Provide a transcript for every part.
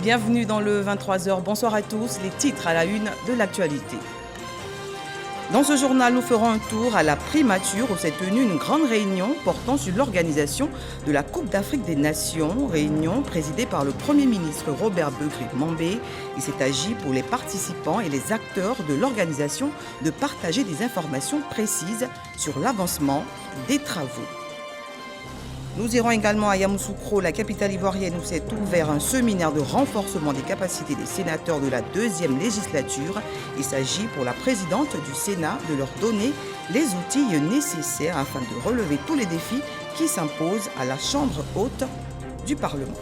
Bienvenue dans le 23h. Bonsoir à tous. Les titres à la une de l'actualité. Dans ce journal, nous ferons un tour à la primature où s'est tenue une grande réunion portant sur l'organisation de la Coupe d'Afrique des Nations. Réunion présidée par le Premier ministre Robert Begré-Mambé. Il s'est agi pour les participants et les acteurs de l'organisation de partager des informations précises sur l'avancement des travaux. Nous irons également à Yamoussoukro, la capitale ivoirienne, où s'est ouvert un séminaire de renforcement des capacités des sénateurs de la deuxième législature. Il s'agit pour la présidente du Sénat de leur donner les outils nécessaires afin de relever tous les défis qui s'imposent à la Chambre haute du Parlement.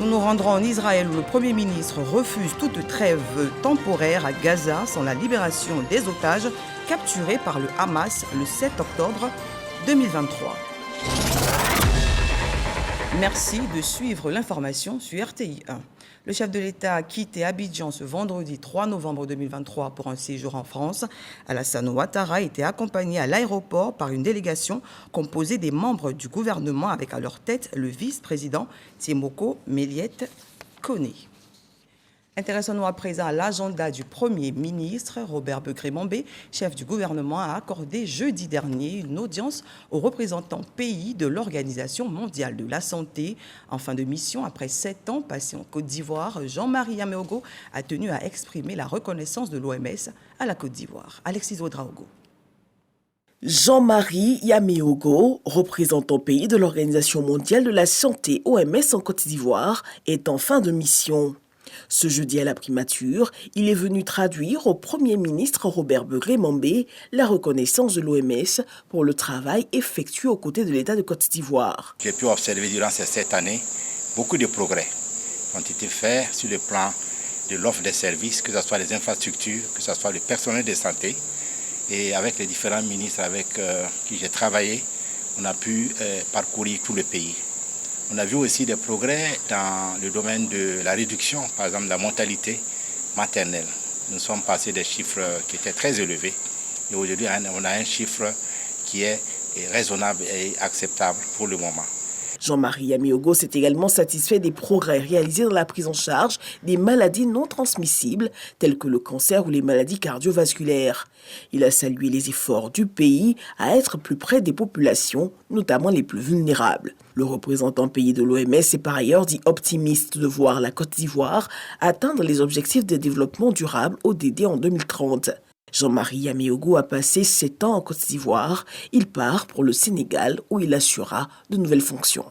Nous nous rendrons en Israël où le Premier ministre refuse toute trêve temporaire à Gaza sans la libération des otages capturés par le Hamas le 7 octobre 2023. Merci de suivre l'information sur RTI 1. Le chef de l'État a quitté Abidjan ce vendredi 3 novembre 2023 pour un séjour en France. Alassane Ouattara était accompagné à l'aéroport par une délégation composée des membres du gouvernement avec à leur tête le vice-président Tiemoko Méliette Koné. Intéressons-nous à présent à l'agenda du Premier ministre. Robert Begré-Mambé, chef du gouvernement, a accordé jeudi dernier une audience aux représentants pays de l'Organisation mondiale de la santé. En fin de mission, après 7 ans passés en Côte d'Ivoire, Jean-Marie Yaméogo a tenu à exprimer la reconnaissance de l'OMS à la Côte d'Ivoire. Alexis Ouedraogo. Jean-Marie Yaméogo, représentant pays de l'Organisation mondiale de la santé OMS en Côte d'Ivoire, est en fin de mission. Ce jeudi à la primature, il est venu traduire au Premier ministre Robert Begré-Mambé la reconnaissance de l'OMS pour le travail effectué aux côtés de l'État de Côte d'Ivoire. J'ai pu observer durant ces 7 années beaucoup de progrès qui ont été faits sur le plan de l'offre des services, que ce soit les infrastructures, que ce soit le personnel de santé. Et avec les différents ministres avec qui j'ai travaillé, on a pu parcourir tout le pays. On a vu aussi des progrès dans le domaine de la réduction, par exemple, de la mortalité maternelle. Nous sommes passés des chiffres qui étaient très élevés et aujourd'hui on a un chiffre qui est raisonnable et acceptable pour le moment. Jean-Marie Yaméogo s'est également satisfait des progrès réalisés dans la prise en charge des maladies non transmissibles telles que le cancer ou les maladies cardiovasculaires. Il a salué les efforts du pays à être plus près des populations, notamment les plus vulnérables. Le représentant pays de l'OMS est par ailleurs dit optimiste de voir la Côte d'Ivoire atteindre les objectifs de développement durable ODD en 2030. Jean-Marie Yaméogo a passé 7 ans en Côte d'Ivoire. Il part pour le Sénégal où il assurera de nouvelles fonctions.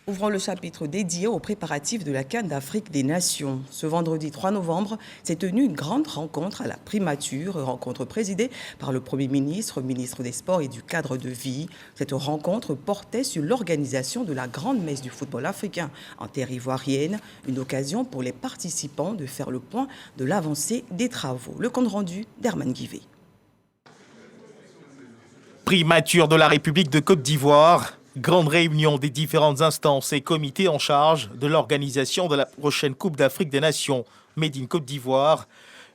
Ouvrons le chapitre dédié aux préparatifs de la CAN d'Afrique des Nations. Ce vendredi 3 novembre s'est tenue une grande rencontre à la primature, rencontre présidée par le Premier ministre, ministre des Sports et du Cadre de vie. Cette rencontre portait sur l'organisation de la grande messe du football africain en terre ivoirienne, une occasion pour les participants de faire le point de l'avancée des travaux. Le compte rendu d'Herman Guivet. Primature de la République de Côte d'Ivoire. Grande réunion des différentes instances et comités en charge de l'organisation de la prochaine Coupe d'Afrique des Nations Made in Côte d'Ivoire.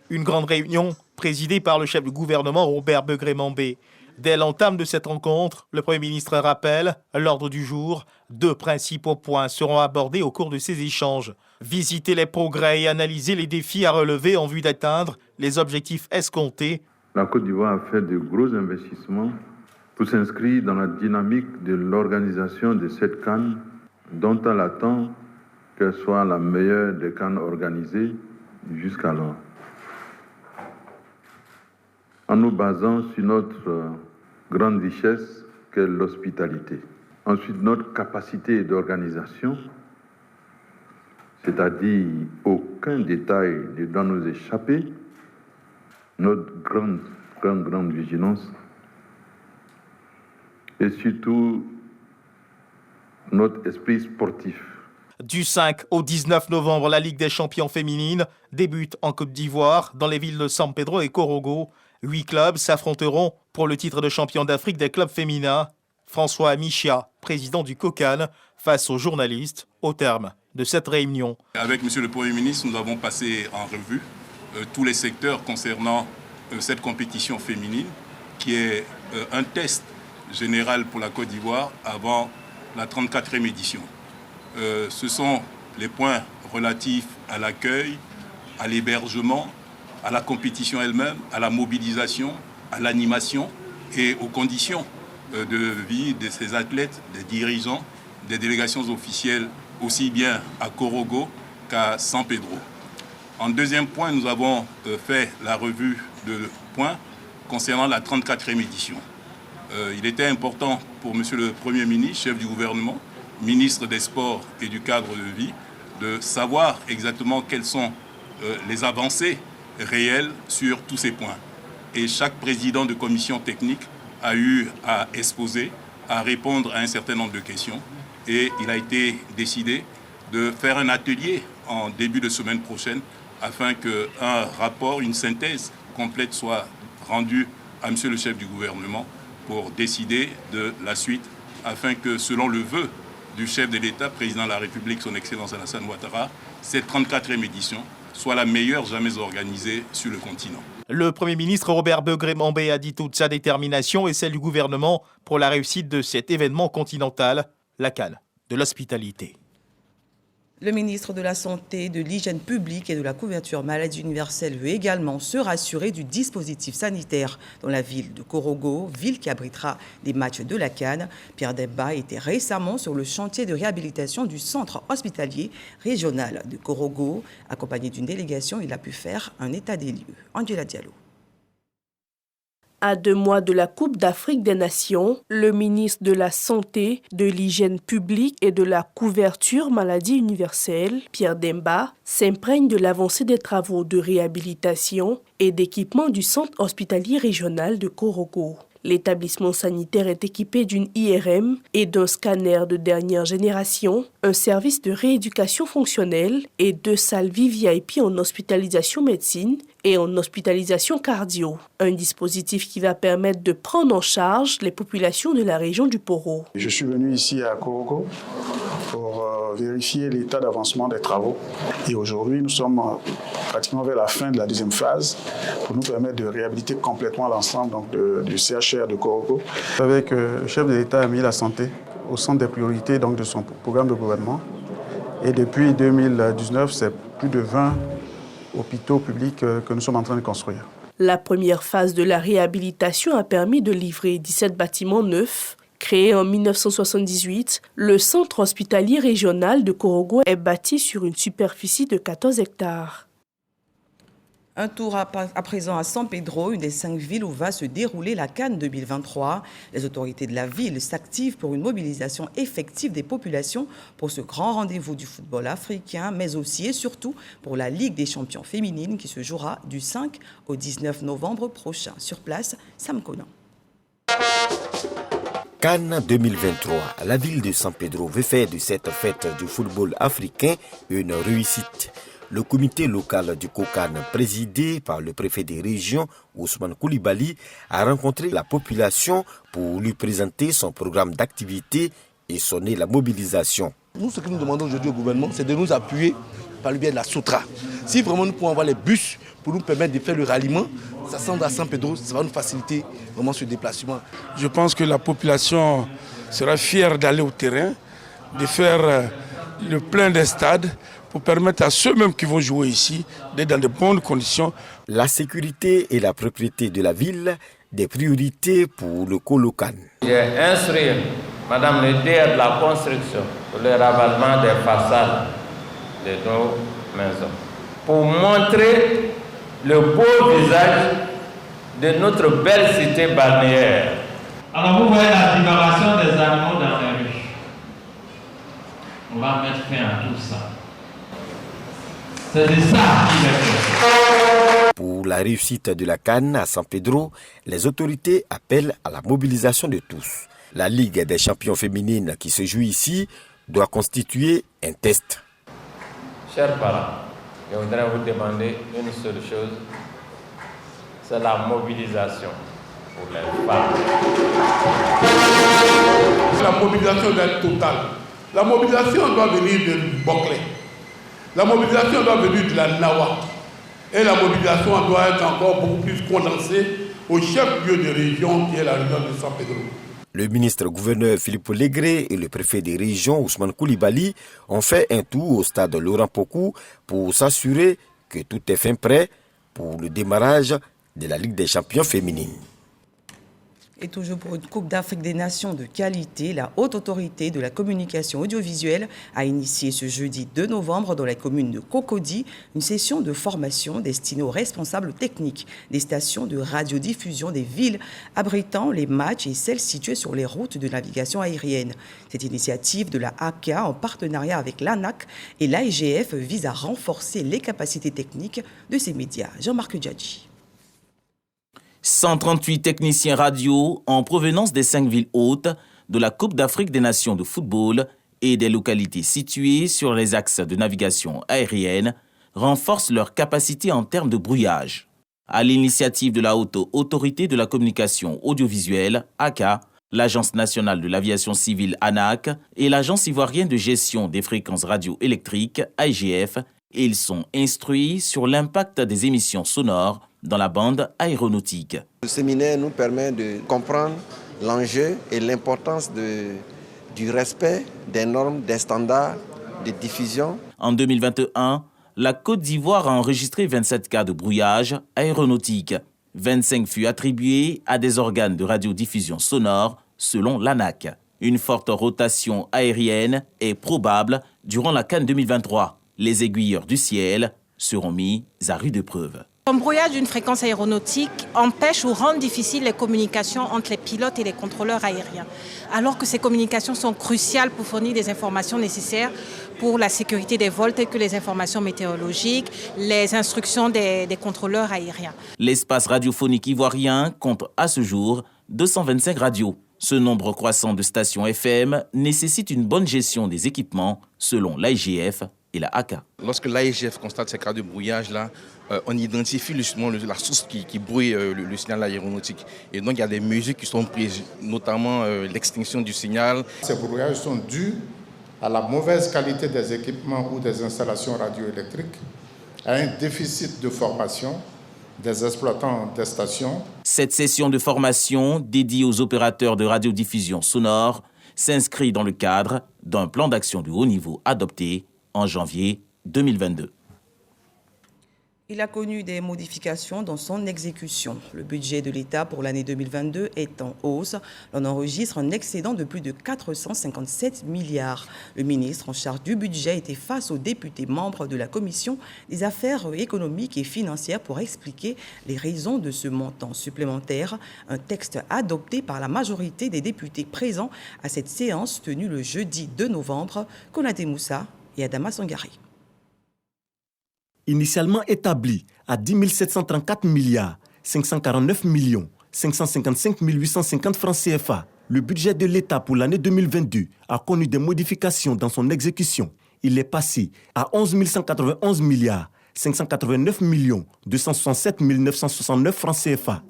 Une grande réunion présidée par le chef du gouvernement Robert Begré-Mambé. Dès l'entame de cette rencontre, le Premier ministre rappelle l'ordre du jour. 2 principaux points seront abordés au cours de ces échanges. Visiter les progrès et analyser les défis à relever en vue d'atteindre les objectifs escomptés. La Côte d'Ivoire a fait de gros investissements pour s'inscrire dans la dynamique de l'organisation de cette CAN, dont elle attend qu'elle soit la meilleure des CAN organisées jusqu'alors. En nous basant sur notre grande richesse qu'est l'hospitalité. Ensuite, notre capacité d'organisation, c'est-à-dire aucun détail ne doit nous échapper, notre grande vigilance, et surtout notre esprit sportif. Du 5 au 19 novembre, la Ligue des champions féminines débute en Côte d'Ivoire, dans les villes de San Pedro et Korogo. 8 clubs s'affronteront pour le titre de champion d'Afrique des clubs féminins. François Michia, président du COCAN, face aux journalistes au terme de cette réunion. Avec M. le Premier ministre, nous avons passé en revue tous les secteurs concernant cette compétition féminine qui est un test général pour la Côte d'Ivoire avant la 34e édition. ce sont les points relatifs à l'accueil, à l'hébergement, à la compétition elle-même, à la mobilisation, à l'animation et aux conditions de vie de ces athlètes, des dirigeants, des délégations officielles, aussi bien à Corogo qu'à San Pedro. En deuxième point, nous avons fait la revue de points concernant la 34e édition. Il était important pour Monsieur le Premier ministre, chef du gouvernement, ministre des Sports et du cadre de vie, de savoir exactement quelles sont les avancées réelles sur tous ces points. Et chaque président de commission technique a eu à exposer, à répondre à un certain nombre de questions. Et il a été décidé de faire un atelier en début de semaine prochaine afin qu'un rapport, une synthèse complète soit rendue à Monsieur le chef du gouvernement pour décider de la suite afin que, selon le vœu du chef de l'État, président de la République, son Excellence Alassane Ouattara, cette 34e édition soit la meilleure jamais organisée sur le continent. Le Premier ministre Robert Begré-Mambé a dit toute sa détermination et celle du gouvernement pour la réussite de cet événement continental, la CAN de l'hospitalité. Le ministre de la Santé, de l'Hygiène publique et de la couverture maladie universelle veut également se rassurer du dispositif sanitaire dans la ville de Corogo, ville qui abritera des matchs de la CAN. Pierre Demba était récemment sur le chantier de réhabilitation du centre hospitalier régional de Corogo. Accompagné d'une délégation, il a pu faire un état des lieux. Angela Diallo. À 2 mois de la Coupe d'Afrique des Nations, le ministre de la Santé, de l'Hygiène publique et de la couverture maladie universelle, Pierre Demba, s'imprègne de l'avancée des travaux de réhabilitation et d'équipement du centre hospitalier régional de Corogo. L'établissement sanitaire est équipé d'une IRM et d'un scanner de dernière génération, un service de rééducation fonctionnelle et 2 salles VIP en hospitalisation médecine et en hospitalisation cardio. Un dispositif qui va permettre de prendre en charge les populations de la région du Poro. Je suis venu ici à Corogo pour vérifier l'état d'avancement des travaux. Et aujourd'hui, nous sommes pratiquement vers la fin de la 2e phase pour nous permettre de réhabiliter complètement l'ensemble du CHR de Corogo. Avec le chef de l'État a mis la santé au centre des priorités de son programme de gouvernement. Et depuis 2019, c'est plus de 20 hôpitaux publics que nous sommes en train de construire. La première phase de la réhabilitation a permis de livrer 17 bâtiments neufs. Créé en 1978, le centre hospitalier régional de Corogo est bâti sur une superficie de 14 hectares. Un tour à présent à San Pedro, une des 5 villes où va se dérouler la CAN 2023. Les autorités de la ville s'activent pour une mobilisation effective des populations pour ce grand rendez-vous du football africain, mais aussi et surtout pour la Ligue des champions féminines qui se jouera du 5 au 19 novembre prochain. Sur place, Sam Conan. CAN 2023, la ville de San Pedro veut faire de cette fête du football africain une réussite. Le comité local du COCAN, présidé par le préfet des régions, Ousmane Koulibaly, a rencontré la population pour lui présenter son programme d'activité et sonner la mobilisation. Nous, ce que nous demandons aujourd'hui au gouvernement, c'est de nous appuyer par le biais de la Soutra. Si vraiment nous pouvons avoir les bus pour nous permettre de faire le ralliement, ça semble à San Pedro, ça va nous faciliter vraiment ce déplacement. Je pense que la population sera fière d'aller au terrain, de faire le plein des stades pour permettre à ceux-mêmes qui vont jouer ici d'être dans de bonnes conditions. La sécurité et la propriété de la ville, des priorités pour le COLOCAN. J'ai instruit Madame le DER de la construction pour le ravalement des façades de nos maisons pour montrer le beau visage de notre belle cité balnéaire. Alors vous voyez la disparition des animaux dans les rues. On va mettre fin à tout ça. C'est de ça qu'il est fait. Pour la réussite de la CAN à San Pedro, les autorités appellent à la mobilisation de tous. La Ligue des champions féminines qui se joue ici doit constituer un test. Chers parents, je voudrais vous demander une seule chose, c'est la mobilisation pour les femmes. La mobilisation doit être totale. La mobilisation doit venir de Boclé. La mobilisation doit venir de la Nawa. Et la mobilisation doit être encore beaucoup plus condensée au chef-lieu de région qui est la région de San Pedro. Le ministre-gouverneur Philippe Légré et le préfet des régions Ousmane Koulibaly ont fait un tour au stade Laurent Pokou pour s'assurer que tout est fin prêt pour le démarrage de la Ligue des champions féminines. Et toujours pour une Coupe d'Afrique des Nations de qualité, la Haute Autorité de la Communication Audiovisuelle a initié ce jeudi 2 novembre dans la commune de Cocody une session de formation destinée aux responsables techniques des stations de radiodiffusion des villes abritant les matchs et celles situées sur les routes de navigation aérienne. Cette initiative de la ACA en partenariat avec l'ANAC et l'AIGF vise à renforcer les capacités techniques de ces médias. Jean-Marc Djadji. 138 techniciens radio en provenance des 5 villes hôtes de la Coupe d'Afrique des Nations de football et des localités situées sur les axes de navigation aérienne renforcent leur capacité en termes de brouillage. À l'initiative de la Haute Autorité de la Communication Audiovisuelle, ACA, l'Agence nationale de l'aviation civile ANAC et l'Agence ivoirienne de gestion des fréquences radioélectriques, AIGF, ils sont instruits sur l'impact des émissions sonores dans la bande aéronautique. Le séminaire nous permet de comprendre l'enjeu et l'importance du respect des normes, des standards de diffusion. En 2021, la Côte d'Ivoire a enregistré 27 cas de brouillage aéronautique. 25 furent attribués à des organes de radiodiffusion sonore, selon l'ANAC. Une forte rotation aérienne est probable durant la CAN 2023. Les aiguilleurs du ciel seront mis à rude épreuve. Un brouillage d'une fréquence aéronautique empêche ou rend difficile les communications entre les pilotes et les contrôleurs aériens, alors que ces communications sont cruciales pour fournir des informations nécessaires pour la sécurité des vols, telles que les informations météorologiques, les instructions des contrôleurs aériens. L'espace radiophonique ivoirien compte à ce jour 225 radios. Ce nombre croissant de stations FM nécessite une bonne gestion des équipements, selon l'AIGF et la ACA. Lorsque l'AIGF constate ces cas de brouillage-là, on identifie justement la source qui brouille le signal aéronautique. Et donc il y a des mesures qui sont prises, notamment l'extinction du signal. Ces brouillages sont dus à la mauvaise qualité des équipements ou des installations radioélectriques, à un déficit de formation des exploitants des stations. Cette session de formation dédiée aux opérateurs de radiodiffusion sonore s'inscrit dans le cadre d'un plan d'action de haut niveau adopté en janvier 2022. Il a connu des modifications dans son exécution. Le budget de l'État pour l'année 2022 est en hausse. On enregistre un excédent de plus de 457 milliards. Le ministre en charge du budget était face aux députés membres de la Commission des affaires économiques et financières pour expliquer les raisons de ce montant supplémentaire. Un texte adopté par la majorité des députés présents à cette séance tenue le jeudi 2 novembre. Konaté Moussa et Adama Sangari. Initialement établi à 10 734 milliards 549 millions 555 850 francs CFA, le budget de l'État pour l'année 2022 a connu des modifications dans son exécution. Il est passé à 11 191 milliards 589 millions 267 969 francs CFA,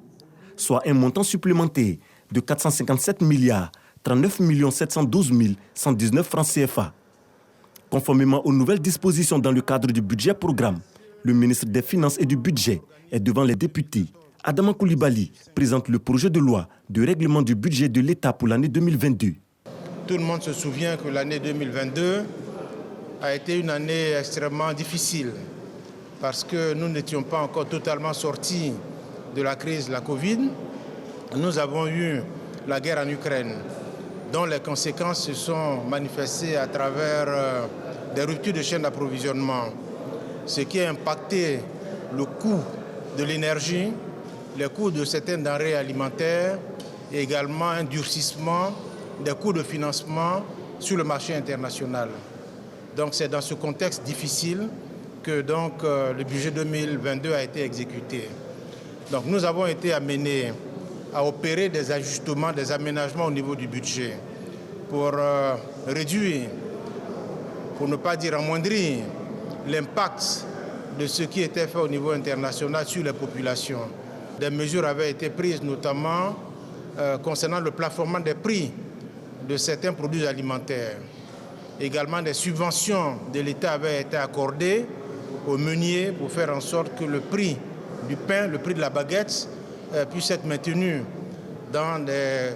soit un montant supplémentaire de 457 milliards 39 712 119 francs CFA. Conformément aux nouvelles dispositions dans le cadre du budget programme, le ministre des Finances et du Budget est devant les députés. Adama Koulibaly présente le projet de loi de règlement du budget de l'État pour l'année 2022. Tout le monde se souvient que l'année 2022 a été une année extrêmement difficile parce que nous n'étions pas encore totalement sortis de la crise de la Covid. Nous avons eu la guerre en Ukraine, dont les conséquences se sont manifestées à travers des ruptures de chaîne d'approvisionnement, ce qui a impacté le coût de l'énergie, les coûts de certaines denrées alimentaires et également un durcissement des coûts de financement sur le marché international. Donc c'est dans ce contexte difficile que le budget 2022 a été exécuté. Donc nous avons été amenés à opérer des ajustements, des aménagements au niveau du budget pour réduire, pour ne pas dire amoindrir, l'impact de ce qui était fait au niveau international sur les populations. Des mesures avaient été prises notamment concernant le plafonnement des prix de certains produits alimentaires. Également des subventions de l'État avaient été accordées aux meuniers pour faire en sorte que le prix du pain, le prix de la baguette puisse être maintenu dans des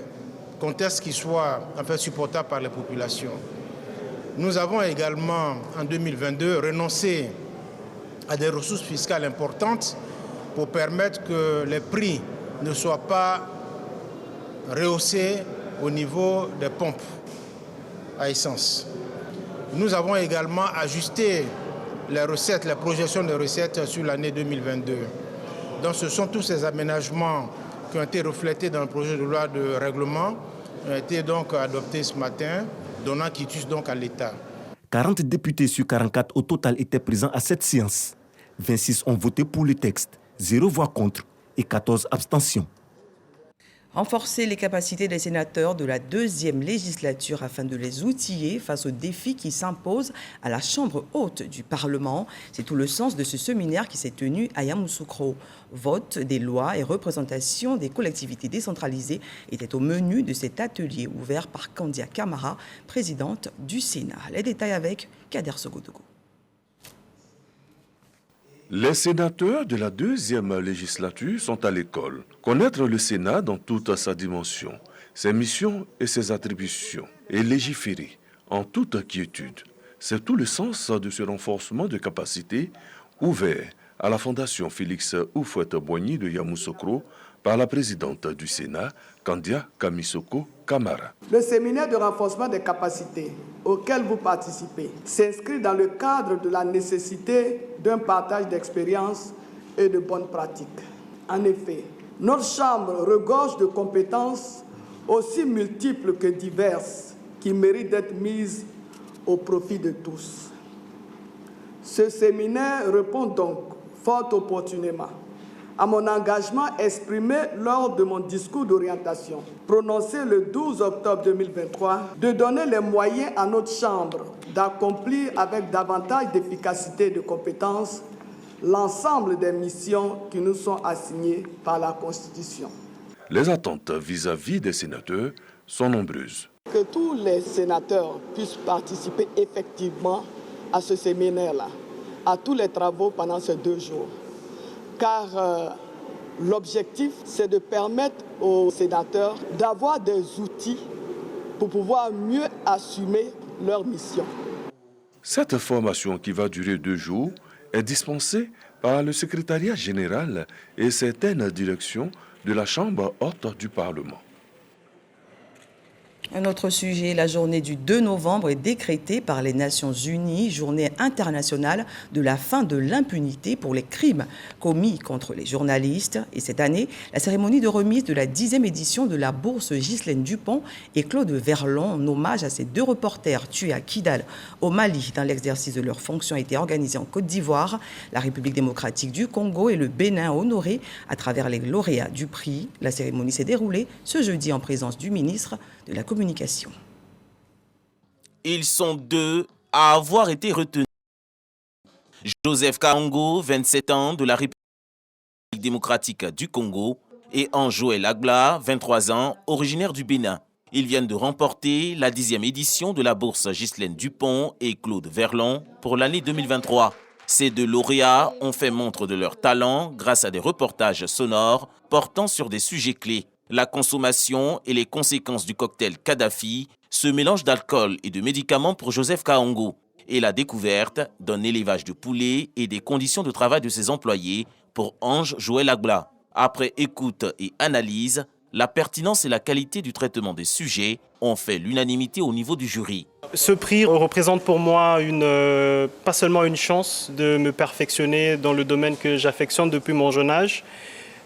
contexte qui soit supportable par les populations. Nous avons également, en 2022, renoncé à des ressources fiscales importantes pour permettre que les prix ne soient pas rehaussés au niveau des pompes à essence. Nous avons également ajusté les recettes, les projections de recettes sur l'année 2022. Donc ce sont tous ces aménagements qui ont été reflétés dans le projet de loi de règlement, ont été donc adoptés ce matin, donnant quitus donc à l'État. 40 députés sur 44 au total étaient présents à cette séance. 26 ont voté pour le texte, 0 voix contre et 14 abstentions. Renforcer les capacités des sénateurs de la deuxième législature afin de les outiller face aux défis qui s'imposent à la Chambre haute du Parlement. C'est tout le sens de ce séminaire qui s'est tenu à Yamoussoukro. Vote des lois et représentation des collectivités décentralisées étaient au menu de cet atelier ouvert par Kandia Kamara, présidente du Sénat. Les détails avec Kader Sogodogo. Les sénateurs de la deuxième législature sont à l'école. Connaître le Sénat dans toute sa dimension, ses missions et ses attributions, et légiférer en toute quiétude. C'est tout le sens de ce renforcement de capacité ouvert à la Fondation Félix Houphouët-Boigny de Yamoussoukro par la présidente du Sénat, Kandia Kamisoko Kamara. Le séminaire de renforcement des capacités auquel vous participez s'inscrit dans le cadre de la nécessité d'un partage d'expériences et de bonnes pratiques. En effet, notre Chambre regorge de compétences aussi multiples que diverses qui méritent d'être mises au profit de tous. Ce séminaire répond donc fort opportunément à mon engagement exprimé lors de mon discours d'orientation, prononcé le 12 octobre 2023, de donner les moyens à notre Chambre d'accomplir avec davantage d'efficacité et de compétences l'ensemble des missions qui nous sont assignées par la Constitution. Les attentes vis-à-vis des sénateurs sont nombreuses. Que tous les sénateurs puissent participer effectivement à ce séminaire-là, à tous les travaux pendant ces 2 jours. Car l'objectif, c'est de permettre aux sénateurs d'avoir des outils pour pouvoir mieux assumer leur mission. Cette formation qui va durer 2 jours est dispensée par le secrétariat général et certaines directions de la Chambre haute du Parlement. Un autre sujet, la journée du 2 novembre est décrétée par les Nations Unies, journée internationale de la fin de l'impunité pour les crimes commis contre les journalistes. Et cette année, la cérémonie de remise de la 10e édition de la bourse Ghislaine Dupont et Claude Verlon, en hommage à ces 2 reporters tués à Kidal, au Mali, dans l'exercice de leurs fonctions, a été organisée en Côte d'Ivoire. La République démocratique du Congo et le Bénin honorés à travers les lauréats du prix. La cérémonie s'est déroulée ce jeudi en présence du ministre de la Communication. Ils sont 2 à avoir été retenus. Joseph Kaongo, 27 ans, de la République démocratique du Congo, et Anjoël Agla, 23 ans, originaire du Bénin. Ils viennent de remporter la 10e édition de la bourse Ghislaine Dupont et Claude Verlon pour l'année 2023. Ces 2 lauréats ont fait montre de leur talent grâce à des reportages sonores portant sur des sujets clés. La consommation et les conséquences du cocktail Kadhafi, ce mélange d'alcool et de médicaments pour Joseph Kaongo, et la découverte d'un élevage de poulets et des conditions de travail de ses employés pour Ange Joël Agla. Après écoute et analyse, la pertinence et la qualité du traitement des sujets ont fait l'unanimité au niveau du jury. Ce prix représente pour moi pas seulement une chance de me perfectionner dans le domaine que j'affectionne depuis mon jeune âge,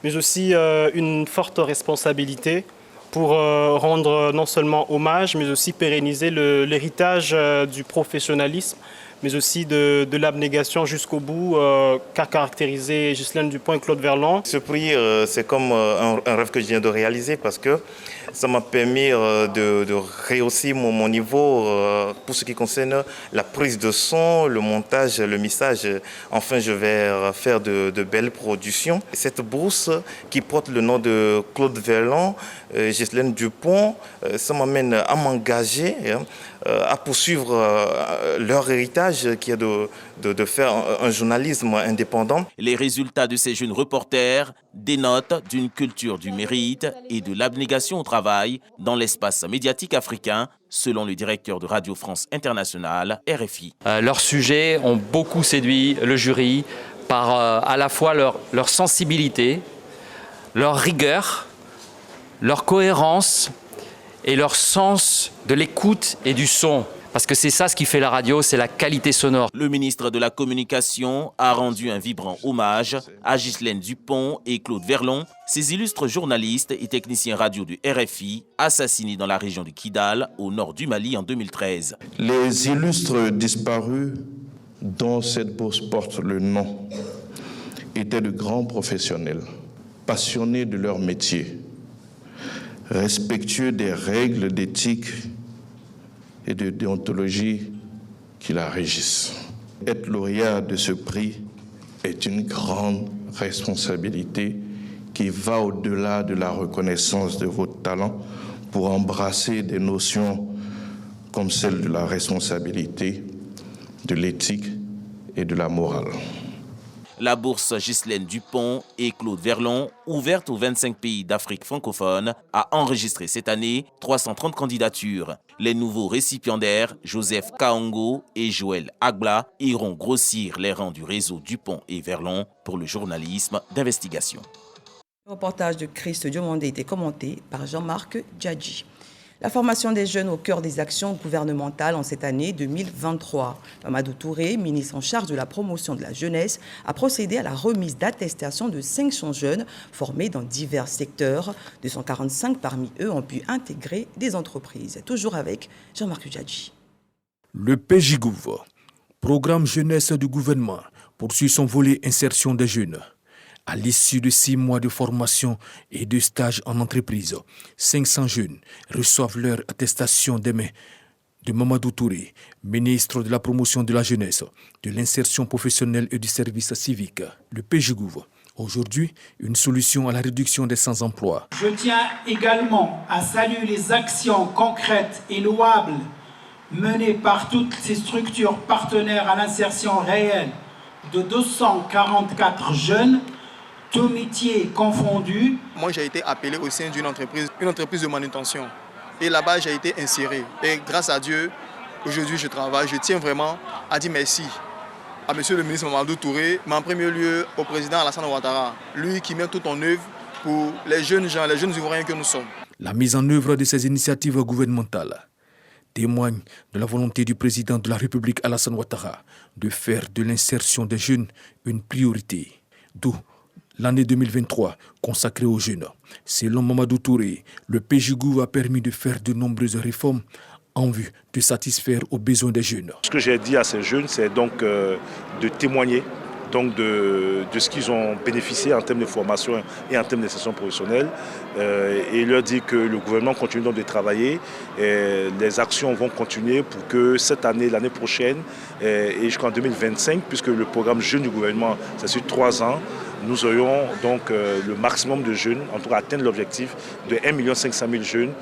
mais aussi une forte responsabilité pour rendre non seulement hommage, mais aussi pérenniser l'héritage du professionnalisme, mais aussi de l'abnégation jusqu'au bout qu'a caractérisé Ghislaine Dupont et Claude Verlon. Ce prix, c'est comme un rêve que je viens de réaliser parce que ça m'a permis de rehausser mon niveau pour ce qui concerne la prise de son, le montage, le mixage. Enfin, je vais faire de belles productions. Cette bourse qui porte le nom de Claude Verlon, Ghislaine Dupont, ça m'amène à m'engager, à poursuivre leur héritage qui est de faire un journalisme indépendant. Les résultats de ces jeunes reporters dénotent d'une culture du mérite et de l'abnégation au travail. travail dans l'espace médiatique africain, selon le directeur de Radio France Internationale, RFI. Leurs sujets ont beaucoup séduit le jury par à la fois leur sensibilité, leur rigueur, leur cohérence et leur sens de l'écoute et du son. Parce que c'est ça ce qui fait la radio, c'est la qualité sonore. Le ministre de la Communication a rendu un vibrant hommage à Ghislaine Dupont et Claude Verlon, ces illustres journalistes et techniciens radio du RFI, assassinés dans la région de Kidal, au nord du Mali en 2013. Les illustres disparus, dont cette bourse porte le nom, étaient de grands professionnels, passionnés de leur métier, respectueux des règles d'éthique et de déontologie qui la régissent. Être lauréat de ce prix est une grande responsabilité qui va au-delà de la reconnaissance de votre talent pour embrasser des notions comme celle de la responsabilité, de l'éthique et de la morale. La bourse Ghislaine Dupont et Claude Verlon, ouverte aux 25 pays d'Afrique francophone, a enregistré cette année 330 candidatures. Les nouveaux récipiendaires, Joseph Kaongo et Joël Agbla, iront grossir les rangs du réseau Dupont et Verlon pour le journalisme d'investigation. Le reportage de Christ Diomandé était commenté par Jean-Marc Djadji. La formation des jeunes au cœur des actions gouvernementales en cette année 2023. Mamadou Touré, ministre en charge de la promotion de la jeunesse, a procédé à la remise d'attestations de 500 jeunes formés dans divers secteurs. 245 parmi eux ont pu intégrer des entreprises. Toujours avec Jean-Marc Djadji. Le PJGouv, programme jeunesse du gouvernement, poursuit son volet insertion des jeunes. À l'issue de 6 mois de formation et de stage en entreprise, 500 jeunes reçoivent leur attestation demain de Mamadou Touré, ministre de la promotion de la jeunesse, de l'insertion professionnelle et du service civique, le PJGouv. Aujourd'hui, une solution à la réduction des sans-emploi. Je tiens également à saluer les actions concrètes et louables menées par toutes ces structures partenaires à l'insertion réelle de 244 jeunes, tous métiers confondus. Moi, j'ai été appelé au sein d'une entreprise de manutention. Et là-bas, j'ai été inséré. Et grâce à Dieu, aujourd'hui, je travaille. Je tiens vraiment à dire merci à monsieur le ministre Mamadou Touré, mais en premier lieu au président Alassane Ouattara, lui qui met tout en œuvre pour les jeunes gens, les jeunes Ivoiriens que nous sommes. La mise en œuvre de ces initiatives gouvernementales témoigne de la volonté du président de la République Alassane Ouattara de faire de l'insertion des jeunes une priorité. D'où l'année 2023 consacrée aux jeunes. Selon Mamadou Touré, le PJGouv a permis de faire de nombreuses réformes en vue de satisfaire aux besoins des jeunes. Ce que j'ai dit à ces jeunes, c'est donc de témoigner donc de ce qu'ils ont bénéficié en termes de formation et en termes d'insertion professionnelle. Et leur dire que le gouvernement continue donc de travailler. Et les actions vont continuer pour que cette année, l'année prochaine et jusqu'en 2025, puisque le programme Jeunes du gouvernement, c'est sur 3 ans, nous aurions donc le maximum de jeunes, en tout cas atteindre l'objectif de 1 500 000 jeunes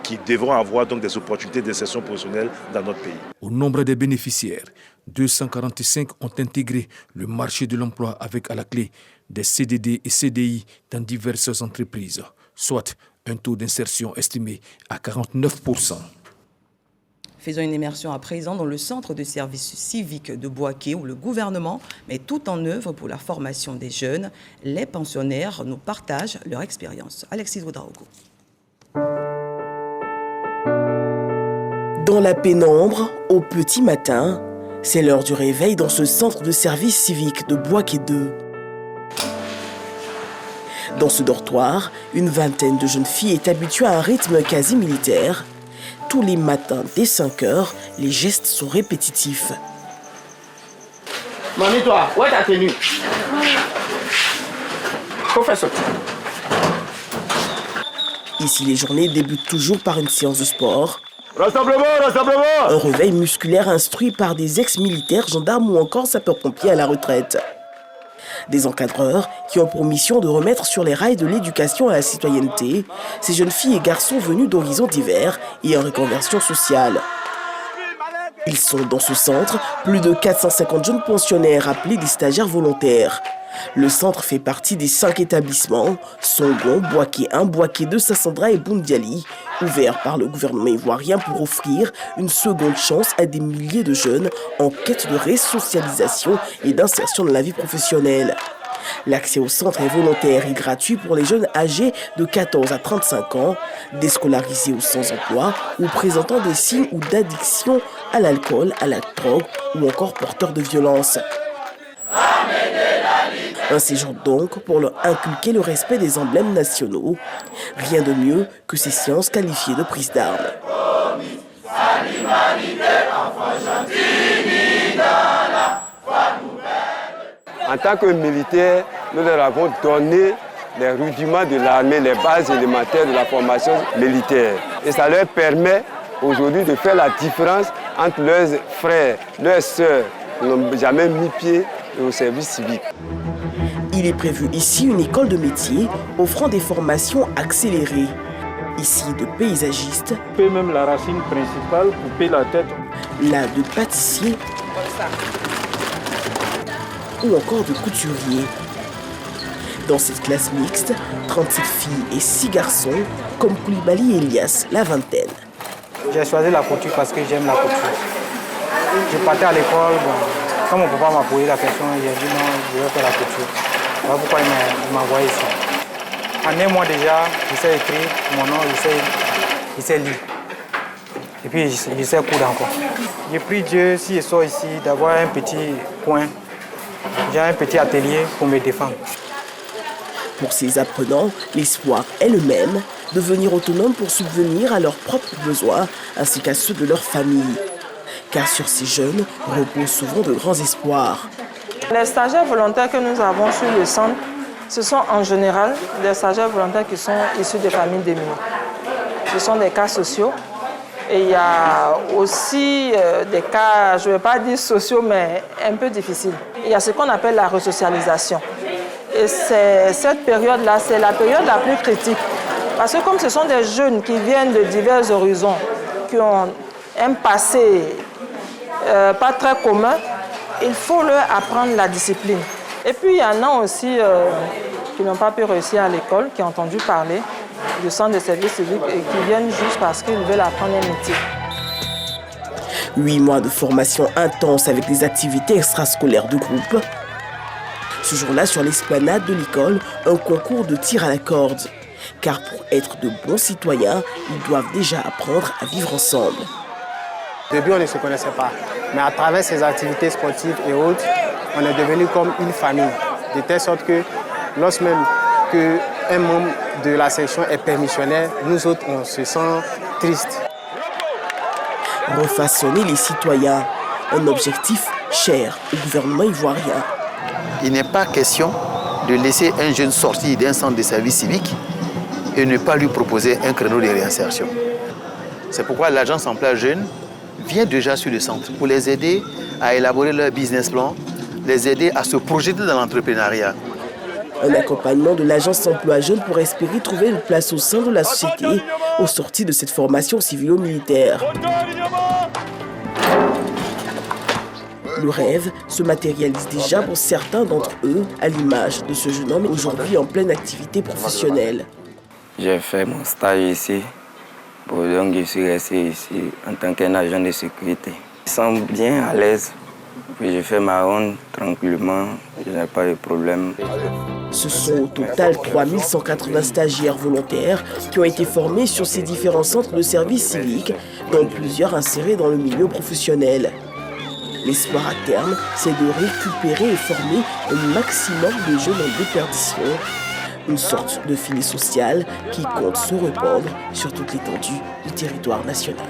qui devront avoir donc des opportunités d'insertion professionnelle dans notre pays. Au nombre des bénéficiaires, 245 ont intégré le marché de l'emploi avec à la clé des CDD et CDI dans diverses entreprises, soit un taux d'insertion estimé à 49%. Faisons une immersion à présent dans le centre de service civique de Bouaké où le gouvernement met tout en œuvre pour la formation des jeunes. Les pensionnaires nous partagent leur expérience. Alexis Ouedraogo. Dans la pénombre, au petit matin, c'est l'heure du réveil dans ce centre de service civique de Bouaké 2. Dans ce dortoir, une vingtaine de jeunes filles est habituée à un rythme quasi militaire. Tous les matins, dès 5 heures, les gestes sont répétitifs. Mamie, toi, où est ta tenue? Faut faire ça. Ici, les journées débutent toujours par une séance de sport. Rassemblement, rassemblement! Un réveil musculaire instruit par des ex-militaires, gendarmes ou encore sapeurs-pompiers à la retraite. Des encadreurs qui ont pour mission de remettre sur les rails de l'éducation à la citoyenneté ces jeunes filles et garçons venus d'horizons divers et en reconversion sociale. Ils sont dans ce centre plus de 450 jeunes pensionnaires appelés des stagiaires volontaires. Le centre fait partie des 5 établissements, Songon, Boaké 1, Boaké 2, Sassandra et Boundiali, ouverts par le gouvernement ivoirien pour offrir une seconde chance à des milliers de jeunes en quête de resocialisation et d'insertion dans la vie professionnelle. L'accès au centre est volontaire et gratuit pour les jeunes âgés de 14 à 35 ans, déscolarisés ou sans emploi, ou présentant des signes ou d'addiction à l'alcool, à la drogue ou encore porteurs de violence. Un séjour donc pour leur inculquer le respect des emblèmes nationaux. Rien de mieux que ces séances qualifiées de prise d'armes. En tant que militaires, nous leur avons donné les rudiments de l'armée, les bases élémentaires de la formation militaire. Et ça leur permet aujourd'hui de faire la différence entre leurs frères, leurs sœurs qui n'ont jamais mis pied au service civique. Il est prévu ici une école de métier offrant des formations accélérées. Ici de paysagistes, Couper même la racine principale, couper la tête. là de pâtissiers ou encore de couturiers. Dans cette classe mixte, 37 filles et 6 garçons, comme Koulibaly et Elias, la vingtaine. J'ai choisi la couture parce que j'aime la couture. Je partais à l'école, quand mon papa m'a posé la question, j'ai dit non, je vais faire la couture. Voilà pourquoi il m'a envoyé ici. En un mois déjà, je sais écrire mon nom, je sais lire. Et puis je sais coudre encore. J'ai pris Dieu, si je sors ici, d'avoir un petit coin. J'ai un petit atelier pour me défendre. Pour ces apprenants, l'espoir est le même, devenir autonomes pour subvenir à leurs propres besoins ainsi qu'à ceux de leur famille. Car sur ces jeunes reposent souvent de grands espoirs. Les stagiaires volontaires que nous avons sur le centre, ce sont en général des stagiaires volontaires qui sont issus des familles démunies. Ce sont des cas sociaux. Et il y a aussi des cas, je ne vais pas dire sociaux, mais un peu difficiles. Il y a ce qu'on appelle la resocialisation. Et cette période-là, c'est la période la plus critique. Parce que comme ce sont des jeunes qui viennent de divers horizons, qui ont un passé pas très commun, il faut leur apprendre la discipline. Et puis il y en a aussi qui n'ont pas pu réussir à l'école, qui ont entendu parler du centre de service civique et qui viennent juste parce qu'ils veulent apprendre un métier. 8 mois de formation intense avec des activités extrascolaires de groupe. Ce jour-là, sur l'esplanade de l'école, un concours de tir à la corde. Car pour être de bons citoyens, ils doivent déjà apprendre à vivre ensemble. Au début, on ne se connaissait pas. Mais à travers ces activités sportives et autres, on est devenu comme une famille. De telle sorte que, lorsque même qu'un membre de la section est permissionnaire, nous autres, on se sent tristes. Refaçonner les citoyens, un objectif cher au gouvernement ivoirien. Il n'est pas question de laisser un jeune sortir d'un centre de service civique et ne pas lui proposer un créneau de réinsertion. C'est pourquoi l'agence emploi jeune vient déjà sur le centre pour les aider à élaborer leur business plan, les aider à se projeter dans l'entrepreneuriat. Un accompagnement de l'agence emploi jeune pour espérer trouver une place au sein de la société au sortir de cette formation civilo-militaire. Le rêve se matérialise déjà pour certains d'entre eux, à l'image de ce jeune homme aujourd'hui en pleine activité professionnelle. J'ai fait mon stage ici, donc je suis resté ici en tant qu'un agent de sécurité. Je me sens bien à l'aise, puis je fais ma ronde tranquillement, je n'ai pas de problème. Ce sont au total 3180 stagiaires volontaires qui ont été formés sur ces différents centres de service civique, dont plusieurs insérés dans le milieu professionnel. L'espoir à terme, c'est de récupérer et former un maximum de jeunes en déperdition. Une sorte de filet social qui compte se répandre sur toute l'étendue du territoire national.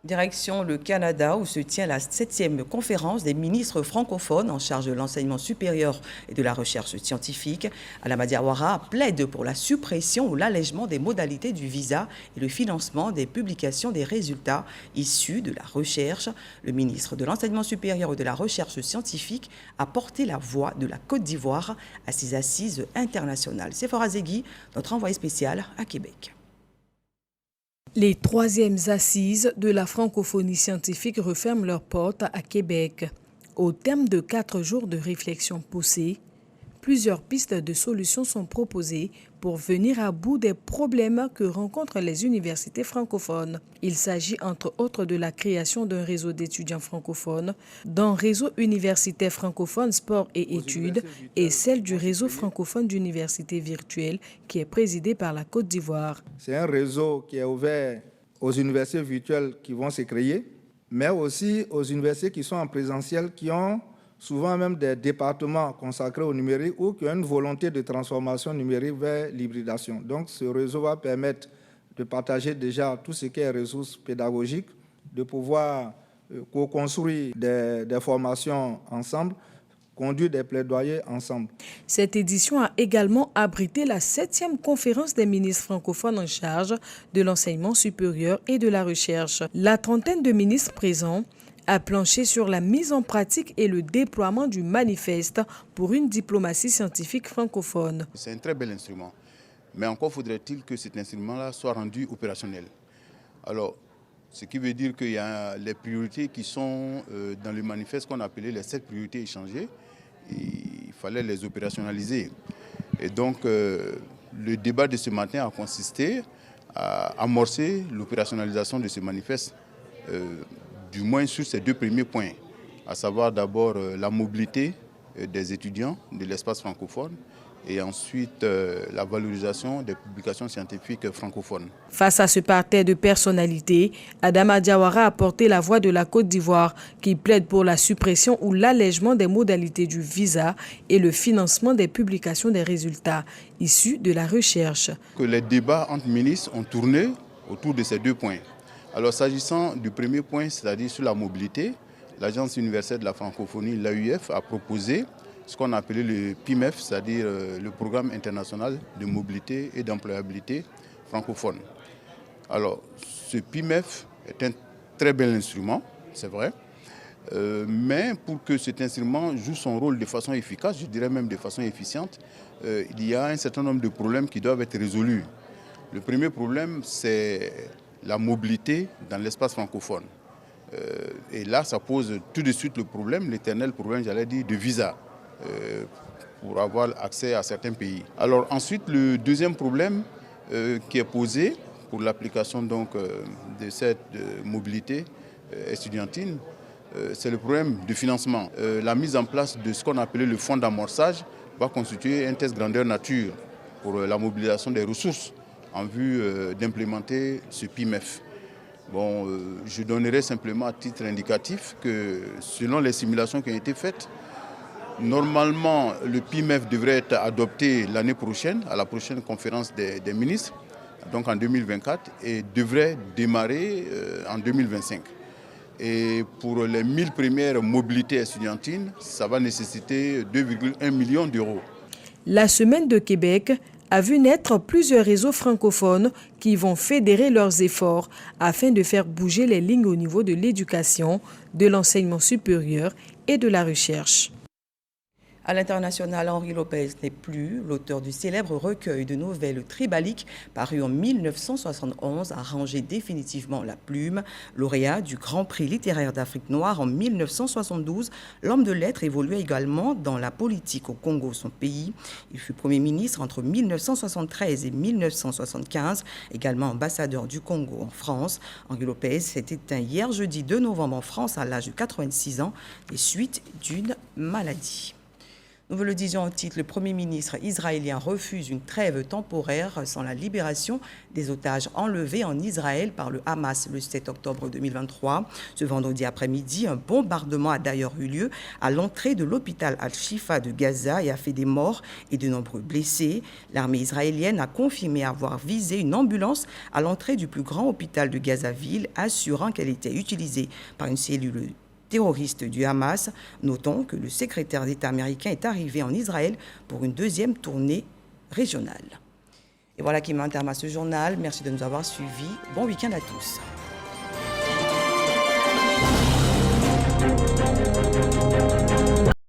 Direction le Canada où se tient la 7e conférence des ministres francophones en charge de l'enseignement supérieur et de la recherche scientifique. Adama Ouattara plaide pour la suppression ou l'allègement des modalités du visa et le financement des publications des résultats issus de la recherche. Le ministre de l'enseignement supérieur et de la recherche scientifique a porté la voix de la Côte d'Ivoire à ses assises internationales. Sephora Zegui, notre envoyé spécial à Québec. Les 3e assises de la francophonie scientifique referment leurs portes à Québec. Au terme de 4 jours de réflexion poussée, plusieurs pistes de solutions sont proposées pour venir à bout des problèmes que rencontrent les universités francophones. Il s'agit entre autres de la création d'un réseau d'étudiants francophones, d'un réseau universitaire francophone sport et études et celle du réseau francophone d'universités virtuelles qui est présidé par la Côte d'Ivoire. C'est un réseau qui est ouvert aux universités virtuelles qui vont se créer, mais aussi aux universités qui sont en présentiel, qui ont souvent même des départements consacrés au numérique ou qui ont une volonté de transformation numérique vers l'hybridation. Donc ce réseau va permettre de partager déjà tout ce qui est ressources pédagogiques, de pouvoir co-construire des formations ensemble, conduire des plaidoyers ensemble. Cette édition a également abrité la 7e conférence des ministres francophones en charge de l'enseignement supérieur et de la recherche. La trentaine de ministres présents a planché sur la mise en pratique et le déploiement du manifeste pour une diplomatie scientifique francophone. C'est un très bel instrument, mais encore faudrait-il que cet instrument-là soit rendu opérationnel. Alors, ce qui veut dire qu'il y a les priorités qui sont dans le manifeste qu'on appelait les 7 priorités échangées. Il fallait les opérationnaliser. Et donc, le débat de ce matin a consisté à amorcer l'opérationnalisation de ce manifeste, du moins sur ces 2 premiers points, à savoir d'abord la mobilité des étudiants de l'espace francophone et ensuite la valorisation des publications scientifiques francophones. Face à ce parterre de personnalités, Adama Diawara a porté la voix de la Côte d'Ivoire qui plaide pour la suppression ou l'allègement des modalités du visa et le financement des publications des résultats issus de la recherche. Que les débats entre ministres ont tourné autour de ces 2 points. Alors s'agissant du premier point, c'est-à-dire sur la mobilité, l'Agence universelle de la francophonie, l'AUF, a proposé ce qu'on a appelé le PIMEF, c'est-à-dire le Programme international de mobilité et d'employabilité francophone. Alors ce PIMEF est un très bel instrument, c'est vrai, mais pour que cet instrument joue son rôle de façon efficace, je dirais même de façon efficiente, il y a un certain nombre de problèmes qui doivent être résolus. Le premier problème, c'est la mobilité dans l'espace francophone. Et là, ça pose tout de suite le problème, l'éternel problème, j'allais dire, de visa pour avoir accès à certains pays. Alors ensuite, le deuxième problème qui est posé pour l'application donc de cette mobilité estudiantine, c'est le problème du financement. La mise en place de ce qu'on appelait le fonds d'amorçage va constituer un test grandeur nature pour la mobilisation des ressources en vue d'implémenter ce PIMEF. Bon, je donnerai simplement à titre indicatif que selon les simulations qui ont été faites, normalement le PIMEF devrait être adopté l'année prochaine, à la prochaine conférence des ministres, donc en 2024, et devrait démarrer en 2025. Et pour les 1000 premières mobilités estudiantines, ça va nécessiter 2,1 millions d'euros. La Semaine de Québec a vu naître plusieurs réseaux francophones qui vont fédérer leurs efforts afin de faire bouger les lignes au niveau de l'éducation, de l'enseignement supérieur et de la recherche. À l'international, Henri Lopez n'est plus l'auteur du célèbre recueil de nouvelles tribaliques paru en 1971 a rangé définitivement la plume. Lauréat du Grand Prix littéraire d'Afrique noire en 1972, l'homme de lettres évoluait également dans la politique au Congo, son pays. Il fut Premier ministre entre 1973 et 1975, également ambassadeur du Congo en France. Henri Lopez s'est éteint hier jeudi 2 novembre en France à l'âge de 86 ans des suites d'une maladie. Nous vous le disions en titre, le Premier ministre israélien refuse une trêve temporaire sans la libération des otages enlevés en Israël par le Hamas le 7 octobre 2023. Ce vendredi après-midi, un bombardement a d'ailleurs eu lieu à l'entrée de l'hôpital Al-Shifa de Gaza et a fait des morts et de nombreux blessés. L'armée israélienne a confirmé avoir visé une ambulance à l'entrée du plus grand hôpital de Gaza-Ville, assurant qu'elle était utilisée par une cellule terroriste du Hamas. Notons que le secrétaire d'État américain est arrivé en Israël pour une deuxième tournée régionale. Et voilà qui met un terme à ce journal. Merci de nous avoir suivis. Bon week-end à tous.